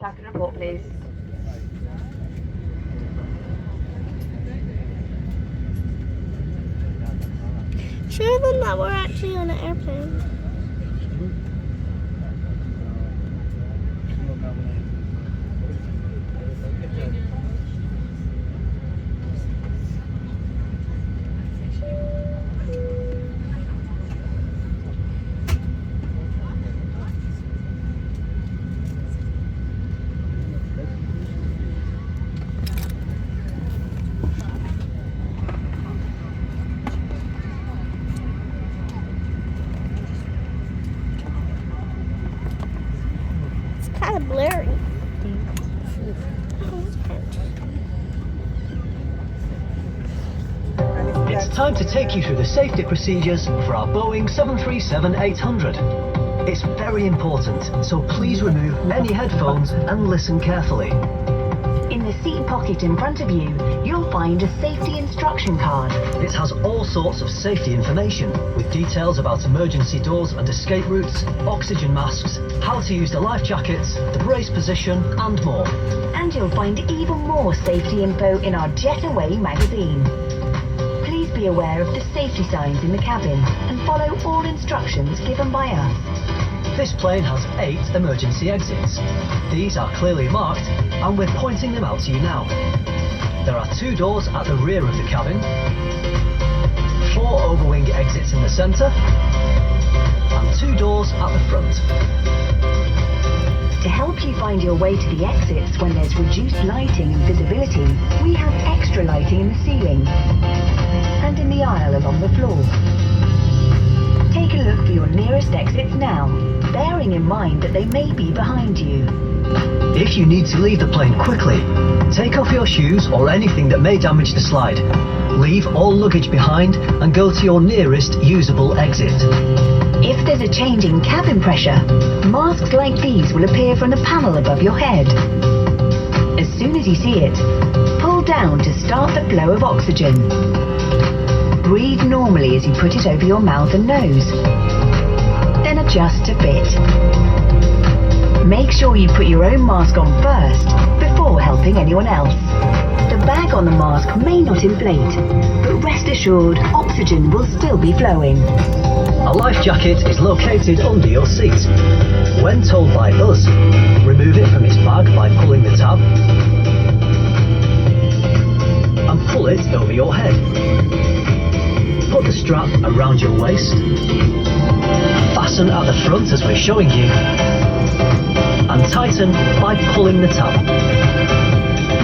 Tack and report, please. Show them that we're actually on an airplane. It's kind of blurry. It's time to take you through the safety procedures for our Boeing 737-800. It's very important, so please remove any headphones and listen carefully. In the seat pocket in front of you, you'll find a safety instruction card. It has all sorts of safety information, with details about emergency doors and escape routes, oxygen masks, how to use the life jackets, the brace position, and more. And you'll find even more safety info in our Jet2 magazine. Please be aware of the safety signs in the cabin and follow all instructions given by us. This plane has 8 emergency exits. These are clearly marked, and we're pointing them out to you now. There are 2 doors at the rear of the cabin, 4 overwing exits in the centre, and 2 doors at the front. To help you find your way to the exits when there's reduced lighting and visibility, we have extra lighting in the ceiling and in the aisle along the floor. Take a look for your nearest exits now, bearing in mind that they may be behind you. If you need to leave the plane quickly, take off your shoes or anything that may damage the slide. Leave all luggage behind and go to your nearest usable exit. If there's a change in cabin pressure, masks like these will appear from the panel above your head. As soon as you see it, pull down to start the flow of oxygen. Breathe normally as you put it over your mouth and nose. Then adjust to fit. Make sure you put your own mask on first before helping anyone else. The bag on the mask may not inflate, but rest assured oxygen will still be flowing. A life jacket is located under your seat. When told by us, remove it from its bag by pulling the tab and pull it over your head. Put the strap around your waist, fasten at the front as we're showing you, and tighten by pulling the tab.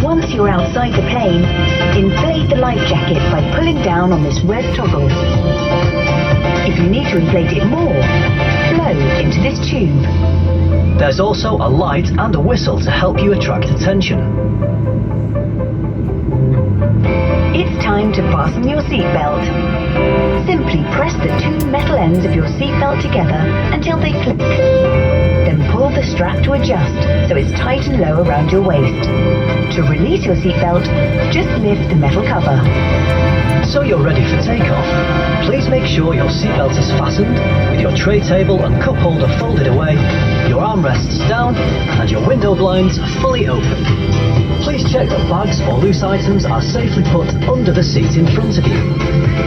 Once you're outside the plane, inflate the life jacket by pulling down on this red toggle. If you need to inflate it more, blow into this tube. There's also a light and a whistle to help you attract attention. It's time to fasten your seatbelt. Simply press the 2 metal ends of your seatbelt together until they click. Then pull the strap to adjust so it's tight and low around your waist. To release your seatbelt, just lift the metal cover. So you're ready for takeoff. Please make sure your seatbelt is fastened, with your tray table and cup holder folded away, your armrests down, and your window blinds fully open. Please check that bags or loose items are safely put under the seat in front of you.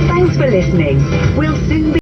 Thanks for listening. We'll soon be